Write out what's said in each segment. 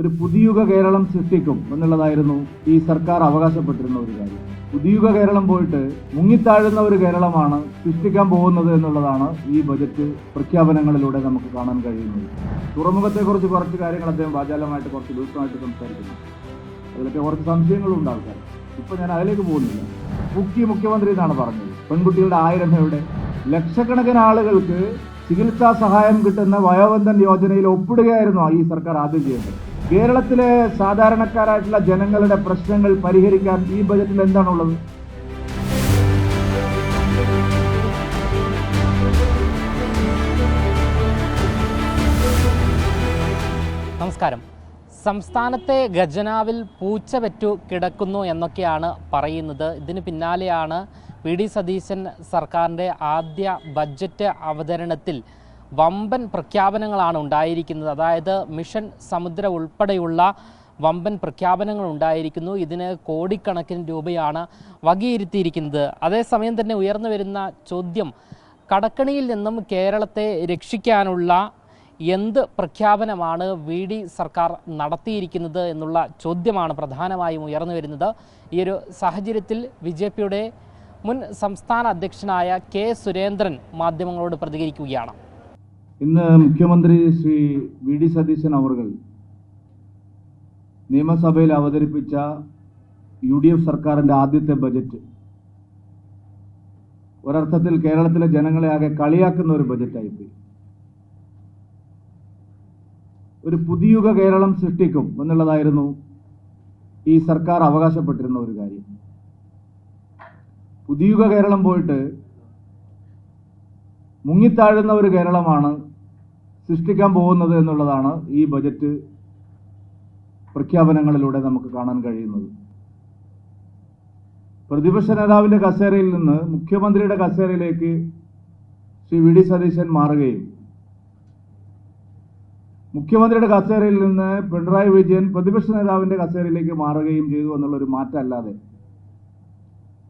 ഒരു പുതിയുഗ കേരളം സൃഷ്ടിക്കും എന്നുള്ളതായിരുന്നു ഈ സർക്കാർ അവകാശപ്പെട്ടിരുന്ന ഒരു കാര്യം. പുതിയുഗ കേരളം പോയിട്ട് മുങ്ങിത്താഴുന്ന ഒരു കേരളമാണ് സൃഷ്ടിക്കാൻ പോകുന്നത് എന്നുള്ളതാണ് ഈ ബജറ്റ് പ്രഖ്യാപനങ്ങളിലൂടെ നമുക്ക് കാണാൻ കഴിയുന്നത്. തുറമുഖത്തെക്കുറിച്ച് കുറച്ച് കാര്യങ്ങൾ അദ്ദേഹം വാചാലമായിട്ട് കുറച്ച് ദിവസമായിട്ട് സംസാരിക്കുന്നു. അതിലൊക്കെ കുറച്ച് സംശയങ്ങളും ഉണ്ട് ആൾക്കാർ. ഇപ്പൊ ഞാൻ അതിലേക്ക് പോകുന്നില്ല. മുഖ്യമന്ത്രി എന്നാണ് പറഞ്ഞത്. പെൺകുട്ടികളുടെ 1000 എവിടെ? ലക്ഷക്കണക്കിന് ആളുകൾക്ക് ചികിത്സാ സഹായം കിട്ടുന്ന വയോവന്ധൻ യോജനയിൽ ഒപ്പിടുകയായിരുന്നു ഈ സർക്കാർ ആദ്യം ചെയ്യേണ്ടത്. കേരളത്തിലെ സാധാരണക്കാരായിട്ടുള്ള ജനങ്ങളുടെ പ്രശ്നങ്ങൾ പരിഹരിക്കാൻ ഈ ബജറ്റിൽ എന്താണുള്ളത്? നമസ്കാരം. സംസ്ഥാനത്തെ ഖജനാവിൽ പൂച്ച പെറ്റു കിടക്കുന്നു എന്നൊക്കെയാണ് പറയുന്നത്. ഇതിന് പിന്നാലെയാണ് വി.ഡി. സതീശൻ സർക്കാരിൻ്റെ ആദ്യ ബഡ്ജറ്റ് അവതരണത്തിൽ വമ്പൻ പ്രഖ്യാപനങ്ങളാണ് ഉണ്ടായിരിക്കുന്നത്. അതായത് മിഷൻ സമുദ്ര ഉൾപ്പെടെയുള്ള വമ്പൻ പ്രഖ്യാപനങ്ങൾ ഉണ്ടായിരിക്കുന്നു. ഇതിന് കോടിക്കണക്കിന് രൂപയാണ് വകയിരുത്തിയിരിക്കുന്നത്. അതേസമയം തന്നെ ഉയർന്നു വരുന്ന ചോദ്യം, കടക്കണിയിൽ നിന്നും കേരളത്തെ രക്ഷിക്കാനുള്ള എന്ത് പ്രഖ്യാപനമാണ് വി.ഡി. സർക്കാർ നടത്തിയിരിക്കുന്നത് എന്നുള്ള ചോദ്യമാണ് പ്രധാനമായും ഉയർന്നു വരുന്നത്. ഈ ഒരു സാഹചര്യത്തിൽ ബി.ജെ.പിയുടെ മുൻ സംസ്ഥാന അധ്യക്ഷനായ കെ സുരേന്ദ്രൻ മാധ്യമങ്ങളോട് പ്രതികരിക്കുകയാണ്. ഇന്ന് മുഖ്യമന്ത്രി ശ്രീ വി.ഡി. സതീശൻ അവർ നിയമസഭയിൽ അവതരിപ്പിച്ച UDF സർക്കാരിൻ്റെ ആദ്യത്തെ ബജറ്റ് ഒരർത്ഥത്തിൽ കേരളത്തിലെ ജനങ്ങളെ ആകെ കളിയാക്കുന്ന ഒരു ബജറ്റായിപ്പോയി. ഒരു പുതിയുഗ കേരളം സൃഷ്ടിക്കും എന്നുള്ളതായിരുന്നു ഈ സർക്കാർ അവകാശപ്പെട്ടിരുന്ന ഒരു കാര്യം. പുതിയുഗ കേരളം പോയിട്ട് മുങ്ങിത്താഴുന്ന ഒരു കേരളമാണ് സൃഷ്ടിക്കാൻ പോകുന്നത് എന്നുള്ളതാണ് ഈ ബജറ്റ് പ്രഖ്യാപനങ്ങളിലൂടെ നമുക്ക് കാണാൻ കഴിയുന്നത്. പ്രതിപക്ഷ നേതാവിന്റെ കസേരയിൽ നിന്ന് മുഖ്യമന്ത്രിയുടെ കസേരയിലേക്ക് ശ്രീ വി.ഡി. സതീശൻ മാറുകയും മുഖ്യമന്ത്രിയുടെ കസേരയിൽ നിന്ന് പിണറായി വിജയൻ പ്രതിപക്ഷ നേതാവിന്റെ കസേരയിലേക്ക് മാറുകയും ചെയ്തു എന്നുള്ളൊരു മാറ്റമല്ലാതെ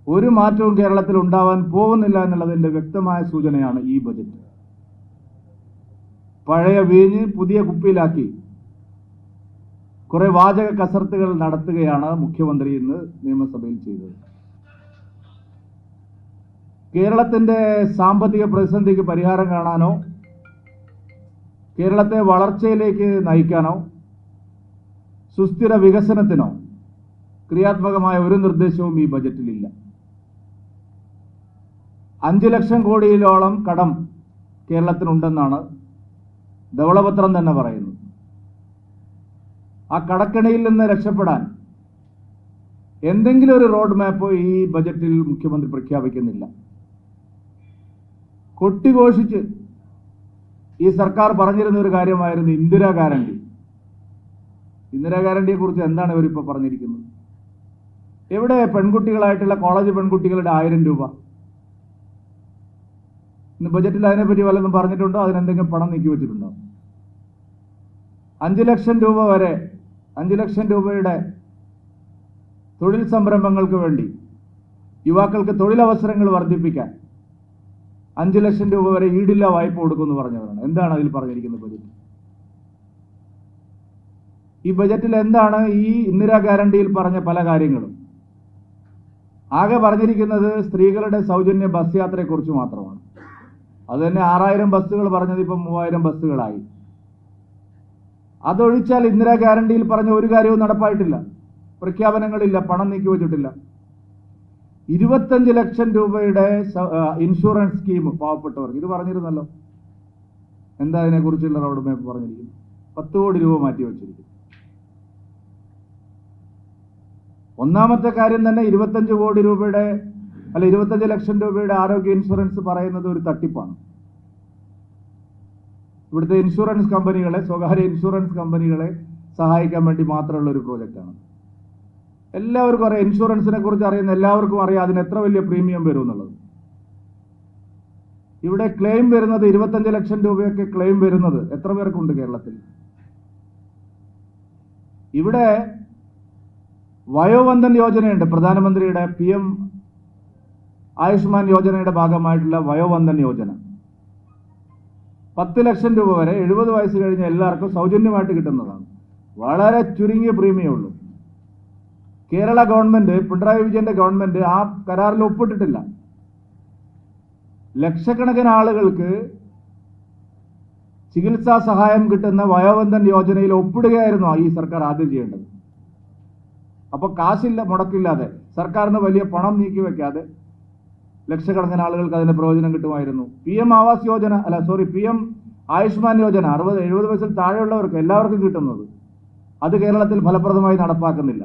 ഒരു മാറ്റവും കേരളത്തിൽ ഉണ്ടാവാൻ പോകുന്നില്ല എന്നുള്ളതിന്റെ വ്യക്തമായ സൂചനയാണ് ഈ ബജറ്റ്. പഴയ വീഞ്ഞ് പുതിയ കുപ്പിയിലാക്കി കുറെ വാചക കസർത്തുകൾ നടത്തുകയാണ് മുഖ്യമന്ത്രി ഇന്ന് നിയമസഭയിൽ ചെയ്തത്. കേരളത്തിന്റെ സാമ്പത്തിക പ്രതിസന്ധിക്ക് പരിഹാരം കാണാനോ കേരളത്തെ വളർച്ചയിലേക്ക് നയിക്കാനോ സുസ്ഥിര വികസനത്തിനോ ക്രിയാത്മകമായ ഒരു നിർദ്ദേശവും ഈ ബജറ്റിലില്ല. 5 ലക്ഷം കോടിയിലോളം കടം കേരളത്തിനുണ്ടെന്നാണ് ധവളപത്രം തന്നെ പറയുന്നത്. ആ കടക്കണിയിൽ നിന്ന് രക്ഷപ്പെടാൻ എന്തെങ്കിലും ഒരു റോഡ് മാപ്പ് ഈ ബജറ്റിൽ മുഖ്യമന്ത്രി പ്രഖ്യാപിക്കുന്നില്ല. കൊട്ടിഘോഷിച്ച് ഈ സർക്കാർ പറഞ്ഞിരുന്ന ഒരു കാര്യമായിരുന്നു ഇന്ദിരാ ഗ്യാരണ്ടി. ഇന്ദിരാ ഗ്യാരണ്ടിയെ കുറിച്ച് എന്താണ് ഇവരിപ്പോൾ പറഞ്ഞിരിക്കുന്നത്? എവിടെ പെൺകുട്ടികളായിട്ടുള്ള കോളേജ് പെൺകുട്ടികളുടെ 1000 രൂപ? ഇന്ന് ബജറ്റിൽ അതിനെപ്പറ്റി വല്ലതും പറഞ്ഞിട്ടുണ്ടോ? അതിനെന്തെങ്കിലും പണം നീക്കി വെച്ചിട്ടുണ്ടോ? 5 ലക്ഷം രൂപ വരെ 5 ലക്ഷം രൂപയുടെ തൊഴിൽ സംരംഭങ്ങൾക്ക് വേണ്ടി യുവാക്കൾക്ക് തൊഴിലവസരങ്ങൾ വർദ്ധിപ്പിക്കാൻ 5 ലക്ഷം രൂപ വരെ ഈടില്ല വായ്പ കൊടുക്കുമെന്ന് പറഞ്ഞവരാണ്. എന്താണ് അതിൽ പറഞ്ഞിരിക്കുന്ന ബജറ്റ്? ഈ ബജറ്റിൽ എന്താണ് ഈ ഇന്ദിരാ ഗ്യാരണ്ടിയിൽ പറഞ്ഞ പല കാര്യങ്ങളും? ആകെ പറഞ്ഞിരിക്കുന്നത് സ്ത്രീകളുടെ സൗജന്യ ബസ് യാത്രയെക്കുറിച്ച് മാത്രമാണ്. അത് തന്നെ 6000 ബസ്സുകൾ പറഞ്ഞത് ഇപ്പം 3000 ബസ്സുകളായി. അതൊഴിച്ചാൽ ഇന്ദിരാ ഗ്യാരണ്ടിയിൽ പറഞ്ഞ ഒരു കാര്യവും നടപ്പായിട്ടില്ല. പ്രഖ്യാപനങ്ങളില്ല, പണം നീക്കി വെച്ചിട്ടില്ല. 25 ലക്ഷം രൂപയുടെ ഇൻഷുറൻസ് സ്കീം പാവപ്പെട്ടവർക്ക്, ഇത് പറഞ്ഞിരുന്നല്ലോ. എന്താ അതിനെക്കുറിച്ചുള്ള റോഡ് മാപ്പ് പറഞ്ഞിരിക്കുന്നു? 10 കോടി രൂപ മാറ്റി വെച്ചിരിക്കുന്നു. ഒന്നാമത്തെ കാര്യം തന്നെ 25 കോടി രൂപയുടെ 25 ലക്ഷം രൂപയുടെ ആരോഗ്യ ഇൻഷുറൻസ് പറയുന്നത് ഒരു തട്ടിപ്പാണ്. ഇവിടുത്തെ ഇൻഷുറൻസ് കമ്പനികളെ, സ്വകാര്യ ഇൻഷുറൻസ് കമ്പനികളെ സഹായിക്കാൻ വേണ്ടി മാത്രമുള്ള ഒരു പ്രോജക്റ്റാണ്. എല്ലാവർക്കും അറിയാം, ഇൻഷുറൻസിനെ കുറിച്ച് അറിയുന്ന എല്ലാവർക്കും അറിയാം അതിന് എത്ര വലിയ പ്രീമിയം വരും എന്നുള്ളത്. ഇവിടെ ക്ലെയിം വരുന്നത് 25 ലക്ഷം രൂപയൊക്കെ ക്ലെയിം വരുന്നത് എത്ര പേർക്കുണ്ട് കേരളത്തിൽ? ഇവിടെ വയോവന്ധൻ യോജനയുണ്ട്. പ്രധാനമന്ത്രിയുടെ PM ആയുഷ്മാൻ യോജനയുടെ ഭാഗമായിട്ടുള്ള വയോവന്ധൻ യോജന 10 ലക്ഷം രൂപ വരെ 70 വയസ്സ് കഴിഞ്ഞ എല്ലാവർക്കും സൗജന്യമായിട്ട് കിട്ടുന്നതാണ്. വളരെ ചുരുങ്ങിയ പ്രീമിയം ഉള്ളൂ. കേരള ഗവൺമെന്റ്, പിണറായി വിജയന്റെ ഗവൺമെന്റ് ആ കരാറിൽ ഒപ്പിട്ടിട്ടില്ല. ലക്ഷക്കണക്കിന് ആളുകൾക്ക് ചികിത്സാ സഹായം കിട്ടുന്ന വയോബന്ധൻ യോജനയിൽ ഒപ്പിടുകയായിരുന്നു ഈ സർക്കാർ ആദ്യം ചെയ്യേണ്ടത്. അപ്പൊ കാശില്ല, മുടക്കില്ലാതെ, സർക്കാരിന് വലിയ പണം നീക്കി വെക്കാതെ ലക്ഷക്കണക്കിന് ആളുകൾക്ക് അതിന്റെ പ്രയോജനം കിട്ടുമായിരുന്നു. PM ആവാസ് യോജന PM ആയുഷ്മാൻ യോജന 60-70 വയസ്സിൽ താഴെയുള്ളവർക്ക് എല്ലാവർക്കും കിട്ടുന്നത്, അത് കേരളത്തിൽ ഫലപ്രദമായി നടപ്പാക്കുന്നില്ല.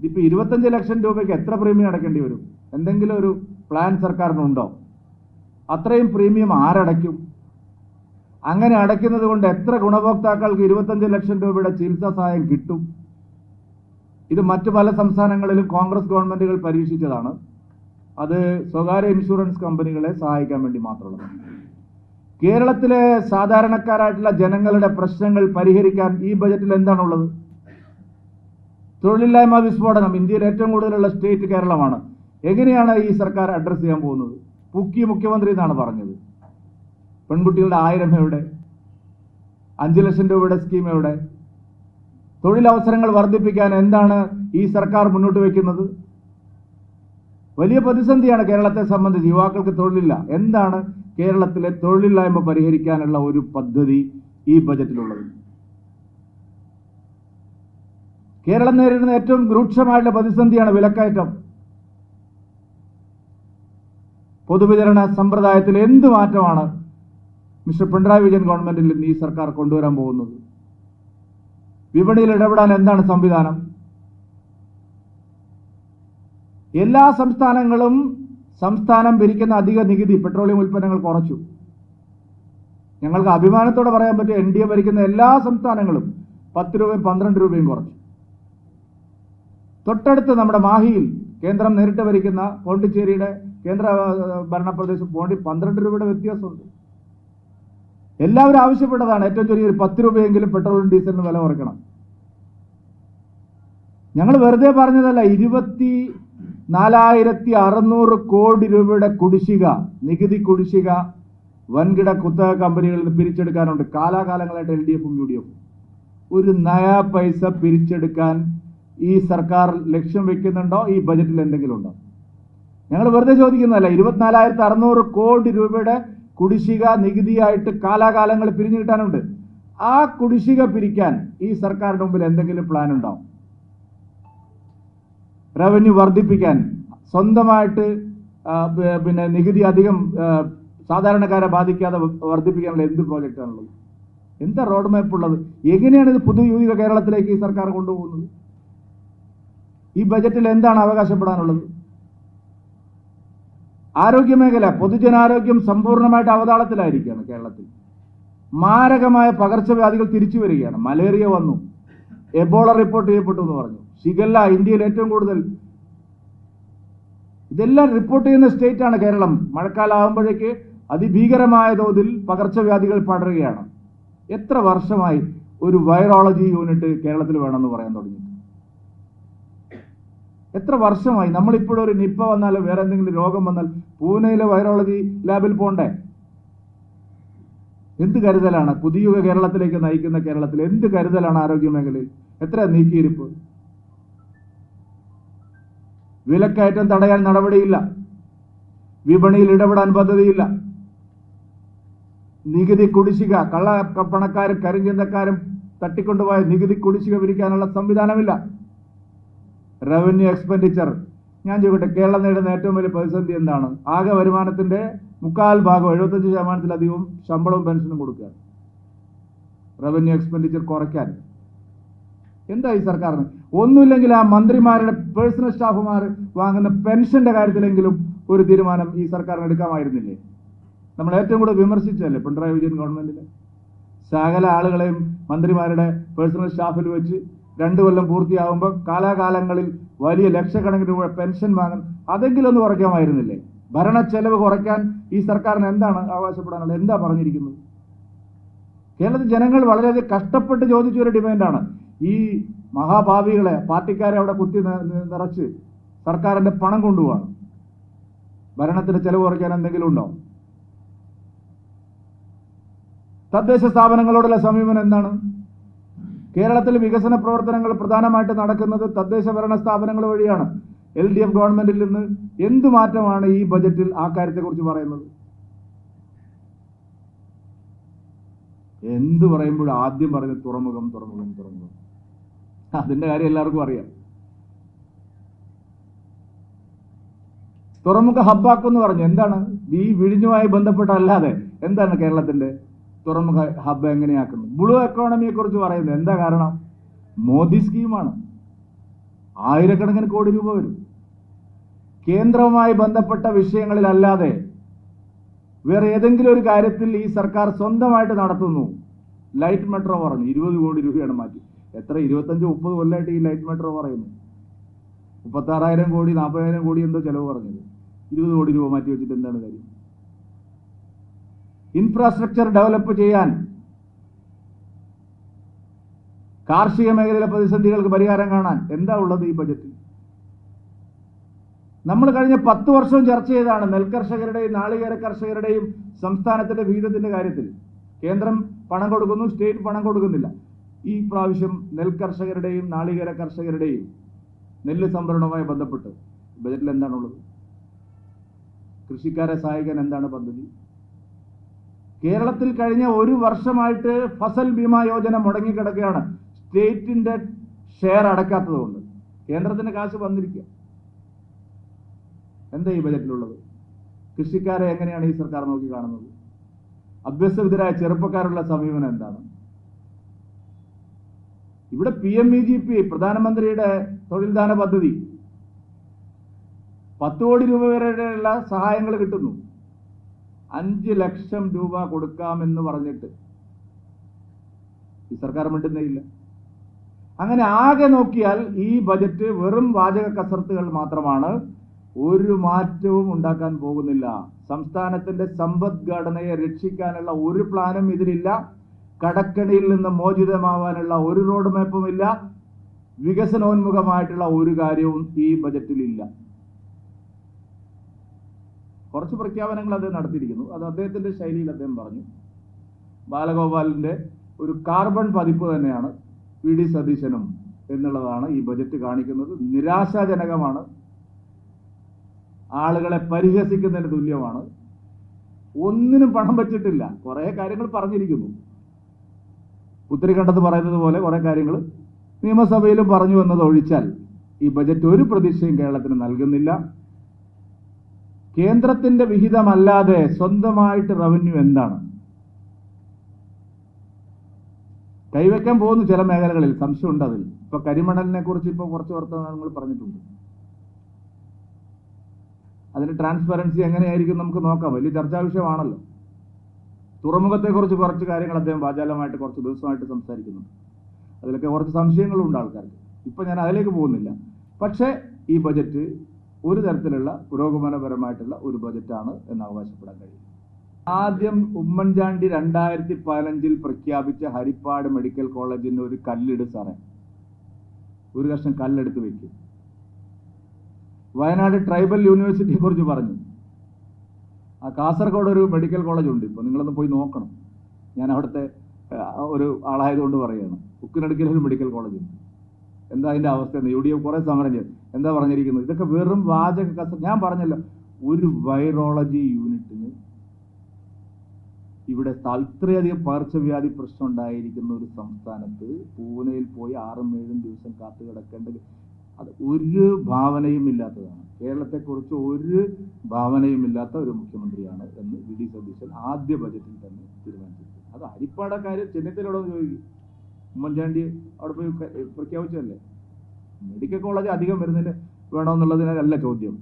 ഇതിപ്പോ 25 ലക്ഷം രൂപയ്ക്ക് എത്ര പ്രീമിയം അടയ്ക്കേണ്ടി വരും? എന്തെങ്കിലും ഒരു പ്ലാൻ സർക്കാരിനുണ്ടോ? അത്രയും പ്രീമിയം ആരടയ്ക്കും? അങ്ങനെ അടയ്ക്കുന്നത് കൊണ്ട് എത്ര ഗുണഭോക്താക്കൾക്ക് 25 ലക്ഷം രൂപയുടെ ചികിത്സാ സഹായം കിട്ടും? ഇത് മറ്റു പല സംസ്ഥാനങ്ങളിലും കോൺഗ്രസ് ഗവൺമെന്റുകൾ പരീക്ഷിച്ചതാണ്. അത് സ്വകാര്യ ഇൻഷുറൻസ് കമ്പനികളെ സഹായിക്കാൻ വേണ്ടി മാത്രമുള്ളതാണ്. കേരളത്തിലെ സാധാരണക്കാരായിട്ടുള്ള ജനങ്ങളുടെ പ്രശ്നങ്ങൾ പരിഹരിക്കാൻ ഈ ബജറ്റിൽ എന്താണുള്ളത്? തൊഴിലില്ലായ്മ വിസ്ഫോടനം, ഇന്ത്യയിൽ ഏറ്റവും കൂടുതലുള്ള സ്റ്റേറ്റ് കേരളമാണ്. എങ്ങനെയാണ് ഈ സർക്കാർ അഡ്രസ് ചെയ്യാൻ പോകുന്നത്? മുഖ്യമന്ത്രി എന്നാണ് പറഞ്ഞത്. പെൺകുട്ടികളുടെ 1000 എവിടെ? 5 ലക്ഷം രൂപയുടെ സ്കീം എവിടെ? തൊഴിലവസരങ്ങൾ വർദ്ധിപ്പിക്കാൻ എന്താണ് ഈ സർക്കാർ മുന്നോട്ട് വയ്ക്കുന്നത്? വലിയ പ്രതിസന്ധിയാണ് കേരളത്തെ സംബന്ധിച്ച്. യുവാക്കൾക്ക് തൊഴിലില്ല. എന്താണ് കേരളത്തിലെ തൊഴിലില്ലായ്മ പരിഹരിക്കാനുള്ള ഒരു പദ്ധതി ഈ ബജറ്റിലുള്ളത്? കേരളം നേരിടുന്ന ഏറ്റവും രൂക്ഷമായിട്ടുള്ള പ്രതിസന്ധിയാണ് വിലക്കയറ്റം. പൊതുവിതരണ സമ്പ്രദായത്തിൽ എന്ത് മാറ്റമാണ് മിസ്റ്റർ പിണറായി വിജയൻ ഗവൺമെന്റിൽ നിന്ന് ഈ സർക്കാർ കൊണ്ടുവരാൻ പോകുന്നത്? വിപണിയിൽ ഇടപെടാൻ എന്താണ് സംവിധാനം? എല്ലാ സംസ്ഥാനങ്ങളും സംസ്ഥാനം പിരിക്കുന്ന അധിക നികുതി പെട്രോളിയം ഉൽപ്പന്നങ്ങൾ കുറച്ചു. ഞങ്ങൾക്ക് അഭിമാനത്തോടെ പറയാൻ പറ്റും, NDA ഭരിക്കുന്ന എല്ലാ സംസ്ഥാനങ്ങളും 10 രൂപയും 12 രൂപയും കുറച്ചു. തൊട്ടടുത്ത് നമ്മുടെ മാഹിയിൽ കേന്ദ്രം നേരിട്ട് ഭരിക്കുന്ന പോണ്ടിച്ചേരിയുടെ കേന്ദ്ര ഭരണപ്രദേശം 12 രൂപയുടെ വ്യത്യാസമുണ്ട്. എല്ലാവരും ആവശ്യപ്പെട്ടതാണ് ഏറ്റവും ചെറിയൊരു 10 രൂപയെങ്കിലും പെട്രോളും ഡീസലിനും വില കുറയ്ക്കണം. ഞങ്ങൾ വെറുതെ പറഞ്ഞതല്ല. 24,600 കോടി രൂപയുടെ കുടിശ്ശിക, നികുതി കുടിശ്ശിക വൻകിട കുത്തക കമ്പനികളിൽ നിന്ന് പിരിച്ചെടുക്കാനുണ്ട്. കാലാകാലങ്ങളായിട്ട് LDF-ഉം UDF-ഉം ഒരു നയാ പൈസ പിരിച്ചെടുക്കാൻ ഈ സർക്കാർ ലക്ഷ്യം വെക്കുന്നുണ്ടോ? ഈ ബജറ്റിൽ എന്തെങ്കിലും ഉണ്ടോ? ഞങ്ങൾ വെറുതെ ചോദിക്കുന്നതല്ല. 24,600 കോടി രൂപയുടെ കുടിശ്ശിക നികുതിയായിട്ട് കാലാകാലങ്ങൾ പിരിഞ്ഞു കിട്ടാനുണ്ട്. ആ കുടിശ്ശിക പിരിക്കാൻ ഈ സർക്കാരിന്റെ മുമ്പിൽ എന്തെങ്കിലും പ്ലാൻ ഉണ്ടോ? റവന്യൂ വർദ്ധിപ്പിക്കാൻ, സ്വന്തമായിട്ട് നികുതി അധികം സാധാരണക്കാരെ ബാധിക്കാതെ വർദ്ധിപ്പിക്കാനുള്ള എന്ത് പ്രോജക്റ്റാണുള്ളത്? എന്താ റോഡ് മാപ്പ് ഉള്ളത്? എങ്ങനെയാണ് ഇത് പുതുയുഗ കേരളത്തിലേക്ക് ഈ സർക്കാർ കൊണ്ടുപോകുന്നത്? ഈ ബജറ്റിൽ എന്താണ് അവകാശപ്പെടാനുള്ളത്? ആരോഗ്യമേഖല, പൊതുജനാരോഗ്യം സമ്പൂർണ്ണമായിട്ട് അവതാളത്തിലായിരിക്കുകയാണ് കേരളത്തിൽ. മാരകമായ പകർച്ചവ്യാധികൾ തിരിച്ചു വരികയാണ്. മലേറിയ വന്നു, എബോള റിപ്പോർട്ട് ചെയ്യപ്പെട്ടു എന്ന് പറഞ്ഞു, ഷിഗല്ല ഇന്ത്യയിൽ ഏറ്റവും കൂടുതൽ. ഇതെല്ലാം റിപ്പോർട്ട് ചെയ്യുന്ന സ്റ്റേറ്റാണ് കേരളം. മഴക്കാലം ആകുമ്പോഴേക്ക് അതിഭീകരമായ തോതിൽ പകർച്ചവ്യാധികൾ പടരുകയാണ്. എത്ര വർഷമായി ഒരു വൈറോളജി യൂണിറ്റ് കേരളത്തിൽ വേണമെന്ന് പറയാൻ തുടങ്ങി? എത്ര വർഷമായി? നമ്മളിപ്പോഴും ഒരു നിപ്പ വന്നാലോ വേറെ എന്തെങ്കിലും രോഗം വന്നാൽ പൂനെയിലെ വൈറോളജി ലാബിൽ പോണ്ടേ? എന്ത് കരുതലാണ് പുതിയുഗ കേരളത്തിലേക്ക് നയിക്കുന്ന കേരളത്തിൽ? എന്ത് കരുതലാണ് ആരോഗ്യ മേഖലയിൽ? എത്ര നീക്കിയിരിപ്പ്? വിലക്കയറ്റം തടയാൻ നടപടിയില്ല. വിപണിയിൽ ഇടപെടാൻ പദ്ധതിയില്ല. നികുതി കുടിശ്ശിക, കള്ളപ്പണക്കാരും കരിഞ്ചന്തക്കാരും തട്ടിക്കൊണ്ടുപോയ നികുതി കുടിശ്ശിക പിരിക്കാനുള്ള സംവിധാനമില്ല. റവന്യൂ എക്സ്പെൻഡിച്ചർ, ഞാൻ ചോദിക്കട്ടെ, കേരളം നേടുന്ന ഏറ്റവും വലിയ പ്രതിസന്ധി എന്താണ്? ആകെ വരുമാനത്തിന്റെ 3/4 75%-ലധികവും ശമ്പളവും പെൻഷനും കൊടുക്കുക. റവന്യൂ എക്സ്പെൻഡിച്ചർ കുറയ്ക്കാൻ എന്താ ഈ സർക്കാരിന്? ഒന്നുമില്ലെങ്കിൽ ആ മന്ത്രിമാരുടെ പേഴ്സണൽ സ്റ്റാഫുമാർ വാങ്ങുന്ന പെൻഷന്റെ കാര്യത്തിലെങ്കിലും ഒരു തീരുമാനം ഈ സർക്കാരിന് എടുക്കാമായിരുന്നില്ലേ? നമ്മൾ ഏറ്റവും കൂടുതൽ വിമർശിച്ചല്ലേ പിണറായി വിജയൻ ഗവൺമെന്റിനെ? സകല ആളുകളെയും മന്ത്രിമാരുടെ പേഴ്സണൽ സ്റ്റാഫിൽ വെച്ച് 2 കൊല്ലം പൂർത്തിയാകുമ്പോൾ കാലാകാലങ്ങളിൽ വലിയ ലക്ഷക്കണക്കിന് രൂപ പെൻഷൻ വാങ്ങുന്നു. അതെങ്കിലും ഒന്ന് കുറയ്ക്കാമായിരുന്നില്ലേ? ഭരണ ചെലവ് കുറയ്ക്കാൻ ഈ സർക്കാരിന് എന്താണ് അവകാശപ്പെടാനുള്ളത്? എന്താ പറഞ്ഞിരിക്കുന്നത്? കേരളത്തിൽ ജനങ്ങൾ വളരെയധികം കഷ്ടപ്പെട്ട് ചോദിച്ച ഒരു ഡിമാൻഡാണ്. ഈ മഹാഭാവികളെ, പാർട്ടിക്കാരെ അവിടെ കുത്തി നിറച്ച് സർക്കാരിന്റെ പണം കൊണ്ടുപോവാണ്. ഭരണത്തിന്റെ ചെലവ് കുറയ്ക്കാൻ എന്തെങ്കിലും ഉണ്ടോ? തദ്ദേശ സ്ഥാപനങ്ങളോടുള്ള സമീപനം എന്താണ്? കേരളത്തിൽ വികസന പ്രവർത്തനങ്ങൾ പ്രധാനമായിട്ട് നടക്കുന്നത് തദ്ദേശ ഭരണ സ്ഥാപനങ്ങൾ വഴിയാണ്. LDF ഗവൺമെന്റിൽ നിന്ന് എന്ത് മാറ്റമാണ് ഈ ബജറ്റിൽ ആ കാര്യത്തെക്കുറിച്ച് പറയുന്നത്? എന്ത് പറയുമ്പോഴും ആദ്യം പറയുന്നത് തുറമുഖം. അതിന്റെ കാര്യം എല്ലാവർക്കും അറിയാം. തുറമുഖ ഹബ്ബാക്കെന്ന് പറഞ്ഞു. എന്താണ് ഈ വിഴിഞ്ഞുമായി ബന്ധപ്പെട്ടല്ലാതെ എന്താണ് കേരളത്തിന്റെ തുറമുഖ ഹബ്ബ് എങ്ങനെയാക്കുന്നത്? ബ്ലൂ എക്കോണമിയെ കുറിച്ച് പറയുന്നത് എന്താ കാരണം? മോദി സ്കീമാണ്. ആയിരക്കണക്കിന് കോടി രൂപ വരും. കേന്ദ്രവുമായി ബന്ധപ്പെട്ട വിഷയങ്ങളിലല്ലാതെ വേറെ ഏതെങ്കിലും ഒരു കാര്യത്തിൽ ഈ സർക്കാർ സ്വന്തമായിട്ട് നടത്തുന്നു. ലൈറ്റ് മെട്രോ പറഞ്ഞു 20 കോടി രൂപയാണ് മാറ്റി. എത്ര 25-30 കൊല്ലമായിട്ട് ഈ ലൈറ്റ് മെട്രോ പറയുന്നു. 36,000 കോടി 40,000 കോടി എന്തോ ചെലവ് പറഞ്ഞത്. 20 കോടി രൂപ മാറ്റി വെച്ചിട്ട് എന്താണ് കാര്യം? ഇൻഫ്രാസ്ട്രക്ചർ ഡെവലപ്പ് ചെയ്യാൻ, കാർഷിക മേഖലയിലെ പ്രതിസന്ധികൾക്ക് പരിഹാരം കാണാൻ എന്താ ഉള്ളത് ഈ ബജറ്റിൽ? നമ്മൾ കഴിഞ്ഞ 10 വർഷവും ചർച്ച ചെയ്തതാണ് നെൽകർഷകരുടെയും നാളികേര കർഷകരുടെയും സംസ്ഥാനത്തിന്റെ വിഹിതത്തിന്റെ കാര്യത്തിൽ. കേന്ദ്രം പണം കൊടുക്കുന്നു, സ്റ്റേറ്റ് പണം കൊടുക്കുന്നില്ല. ഈ പ്രാവശ്യം നെൽകർഷകരുടെയും നാളികേര കർഷകരുടെയും നെല്ല് സംഭരണവുമായി ബന്ധപ്പെട്ട് ബജറ്റിൽ എന്താണുള്ളത്? കൃഷിക്കാരെ സഹായിക്കാൻ എന്താണ് പദ്ധതി? കേരളത്തിൽ കഴിഞ്ഞ 1 വർഷമായിട്ട് ഫസൽ ബീമാ യോജന മുടങ്ങിക്കിടക്കുകയാണ്. സ്റ്റേറ്റിന്റെ ഷെയർ അടക്കാത്തതുകൊണ്ട് കേന്ദ്രത്തിന് കാശ് വന്നിരിക്കുക. എന്താ ഈ ബജറ്റിലുള്ളത്? കൃഷിക്കാരെ എങ്ങനെയാണ് ഈ സർക്കാർ നോക്കി കാണുന്നത്? അഭ്യസ്തവിദ്യരായ ചെറുപ്പക്കാരുള്ള സമീപനം എന്താണ്? ഇവിടെ PMEGP പ്രധാനമന്ത്രിയുടെ തൊഴിൽദാന പദ്ധതി 10 കോടി രൂപ വരെയുള്ള സഹായങ്ങൾ കിട്ടുന്നു. 5 ലക്ഷം രൂപ കൊടുക്കാമെന്ന് പറഞ്ഞിട്ട് ഈ സർക്കാർ മിണ്ടുന്നേയില്ല. അങ്ങനെ ആകെ നോക്കിയാൽ ഈ ബജറ്റ് വെറും വാചക കസർത്തുകൾ മാത്രമാണ്. ഒരു മാറ്റവും ഉണ്ടാക്കാൻ പോകുന്നില്ല. സംസ്ഥാനത്തിന്റെ സമ്പദ്ഘടനയെ രക്ഷിക്കാനുള്ള ഒരു പ്ലാനും ഇതിലില്ല. കടക്കണിയിൽ നിന്ന് മോചിതമാവാനുള്ള ഒരു റോഡ് മാപ്പും ഇല്ല. വികസനോന്മുഖമായിട്ടുള്ള ഒരു കാര്യവും ഈ ബജറ്റിലില്ല. കുറച്ച് പ്രഖ്യാപനങ്ങൾ അദ്ദേഹം നടത്തിയിരിക്കുന്നു. അത് അദ്ദേഹത്തിന്റെ ശൈലിയിൽ അദ്ദേഹം പറഞ്ഞു. ബാലഗോപാലിന്റെ ഒരു കാർബൺ പതിപ്പ് തന്നെയാണ് PD സതീശനും എന്നുള്ളതാണ് ഈ ബജറ്റ് കാണിക്കുന്നത്. നിരാശാജനകമാണ്. ആളുകളെ പരിഹസിക്കുന്നതിന് തുല്യമാണ്. ഒന്നിനും പണം വെച്ചിട്ടില്ല. കുറെ കാര്യങ്ങൾ പറഞ്ഞിരിക്കുന്നു. ഉത്തരഖണ്ഡത്ത് പറയുന്നത് പോലെ കുറെ കാര്യങ്ങൾ നിയമസഭയിലും പറഞ്ഞു എന്നത് ഒഴിച്ചാൽ ഈ ബജറ്റ് ഒരു പ്രതീക്ഷയും കേരളത്തിന് നൽകുന്നില്ല. കേന്ദ്രത്തിന്റെ വിഹിതമല്ലാതെ സ്വന്തമായിട്ട് റവന്യൂ എന്താണ്? കൈവയ്ക്കാൻ പോകുന്നു ചില മേഖലകളിൽ, സംശയമുണ്ട് അതിൽ. ഇപ്പൊ കരിമണലിനെ കുറിച്ച് ഇപ്പൊ കുറച്ച് വർത്തമാനങ്ങൾ പറഞ്ഞിട്ടുണ്ട്. അതിന് ട്രാൻസ്പെറൻസി എങ്ങനെയായിരിക്കും നമുക്ക് നോക്കാം. വലിയ ചർച്ചാ വിഷയമാണല്ലോ. തുറമുഖത്തെക്കുറിച്ച് കുറച്ച് കാര്യങ്ങൾ അദ്ദേഹം വാചാലമായിട്ട് കുറച്ച് ദിവസമായിട്ട് സംസാരിക്കുന്നുണ്ട്. അതിലൊക്കെ കുറച്ച് സംശയങ്ങളുണ്ട് ആൾക്കാർക്ക്. ഇപ്പൊ ഞാൻ അതിലേക്ക് പോകുന്നില്ല. പക്ഷേ ഈ ബജറ്റ് ഒരു തരത്തിലുള്ള പുരോഗമനപരമായിട്ടുള്ള ഒരു ബജറ്റാണ് എന്ന് അവകാശപ്പെടാൻ കഴിയും. ആദ്യം ഉമ്മൻചാണ്ടി 2015 പ്രഖ്യാപിച്ച ഹരിപ്പാട് മെഡിക്കൽ കോളേജിന് ഒരു കല്ലിട് സാറേ, ഒരു കഷ്ണം കല്ലെടുത്ത് വെക്കും. വയനാട് ട്രൈബൽ യൂണിവേഴ്സിറ്റിയെ കുറിച്ച് പറഞ്ഞു. ആ കാസർഗോഡ് ഒരു മെഡിക്കൽ കോളേജ് ഉണ്ട്. ഇപ്പോൾ നിങ്ങളൊന്ന് പോയി നോക്കണം. ഞാൻ അവിടുത്തെ ഒരു ആളായതുകൊണ്ട് പറയുകയാണ്. ഉക്കിനടുക്കിൽ ഒരു മെഡിക്കൽ കോളേജ് ഉണ്ട്. എന്താ അതിൻ്റെ അവസ്ഥ? UDF കുറേ സമരം ചെയ്തു. എന്താ പറഞ്ഞിരിക്കുന്നത്? ഇതൊക്കെ വെറും വാചക കസ. ഞാൻ പറഞ്ഞല്ലോ, ഒരു വൈറോളജി യൂണിറ്റിന് ഇവിടെ ഇത്രയധികം പകർച്ചവ്യാധി പ്രശ്നം ഉണ്ടായിരിക്കുന്ന ഒരു സംസ്ഥാനത്ത് പൂനെയിൽ പോയി 6-7 ദിവസം കാത്തു കിടക്കേണ്ടത് അത് ഒരു ഭാവനയും ഇല്ലാത്തതാണ്. കേരളത്തെക്കുറിച്ച് ഒരു ഭാവനയും ഇല്ലാത്ത ഒരു മുഖ്യമന്ത്രിയാണ് എന്ന് VD സതീശൻ ആദ്യ ബജറ്റിൽ തന്നെ തീരുമാനിച്ചിട്ടുണ്ട്. അത് ഹരിപ്പാട് കാര്യം ചെന്നിത്തലയോടൊന്ന് ചോദിക്കും. ഉമ്മൻചാണ്ടി അവിടെ പോയി പ്രഖ്യാപിച്ചതല്ലേ. മെഡിക്കൽ കോളേജ് അധികം വരുന്നതിന് വേണമെന്നുള്ളതിനല്ല ചോദ്യം.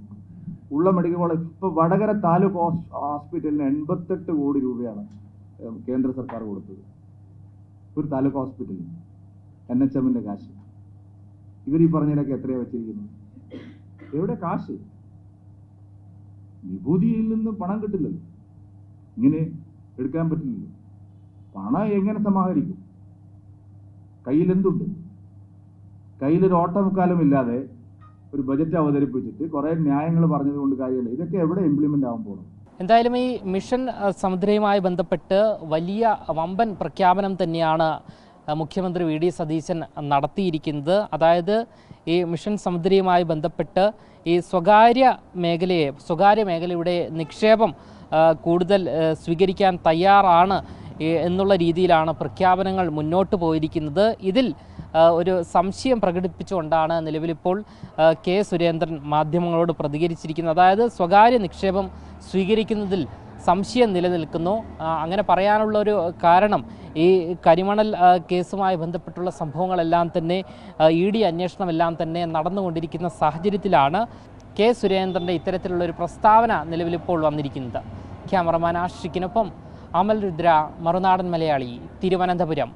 ഉള്ള മെഡിക്കൽ കോളേജ് ഇപ്പോൾ വടകര താലൂക്ക് ഹോസ്പിറ്റലിന് 88 കോടി രൂപയാണ് കേന്ദ്ര സർക്കാർ കൊടുത്തത്. ഒരു താലൂക്ക് ഹോസ്പിറ്റലിന് NHMന്റെ കാശ്. ഇവർ ഈ പറഞ്ഞതിനൊക്കെ എത്രയാണ് വെച്ചിരിക്കുന്നത്? എവിടെ കാശ്? വിഭൂതിയിൽ നിന്ന് പണം കിട്ടില്ലല്ലോ. ഇങ്ങനെ എടുക്കാൻ പറ്റില്ലല്ലോ. പണം എങ്ങനെ സമാഹരിക്കും? കയ്യിലെന്തുണ്ട്? കയ്യിലൊരു ഓട്ടമുക്കാലും ഇല്ലാതെ ഒരു ബജറ്റ് അവതരിപ്പിച്ചിട്ട് കുറെ ന്യായങ്ങൾ പറഞ്ഞതുകൊണ്ട് കാര്യമില്ല. ഇതൊക്കെ എവിടെ ഇംപ്ലിമെന്റ് ആവാൻ പോകണം? എന്തായാലും ഈ മിഷൻ സമുദ്രയുമായി ബന്ധപ്പെട്ട് വലിയ വമ്പൻ പ്രഖ്യാപനം തന്നെയാണ് മുഖ്യമന്ത്രി വി ഡി സതീശൻ നടത്തിയിരിക്കുന്നത്. അതായത് ഈ മിഷൻ സമുദ്രയുമായി ബന്ധപ്പെട്ട് ഈ സ്വകാര്യ മേഖലയുടെ നിക്ഷേപം കൂടുതൽ സ്വീകരിക്കാൻ തയ്യാറാണ് എന്നുള്ള രീതിയിലാണ് പ്രഖ്യാപനങ്ങൾ മുന്നോട്ട് പോയിരിക്കുന്നത്. ഇതിൽ ഒരു സംശയം പ്രകടിപ്പിച്ചുകൊണ്ടാണ് നിലവിലിപ്പോൾ കെ സുരേന്ദ്രൻ മാധ്യമങ്ങളോട് പ്രതികരിച്ചിരിക്കുന്നത്. അതായത് സ്വകാര്യ നിക്ഷേപം സ്വീകരിക്കുന്നതിൽ സംശയം നിലനിൽക്കുന്നു. അങ്ങനെ പറയാനുള്ള ഒരു കാരണം ഈ കരിമണൽ കേസുമായി ബന്ധപ്പെട്ടുള്ള സംഭവങ്ങളെല്ലാം തന്നെ ED അന്വേഷണമെല്ലാം തന്നെ നടന്നുകൊണ്ടിരിക്കുന്ന സാഹചര്യത്തിലാണ് കെ സുരേന്ദ്രൻ്റെ ഇത്തരത്തിലുള്ള ഒരു പ്രസ്താവന നിലവിലിപ്പോൾ വന്നിരിക്കുന്നത്. ക്യാമറമാൻ ആഷിക്കിനൊപ്പം അമൽ രുദ്ര, മറുനാടൻ മലയാളി, തിരുവനന്തപുരം.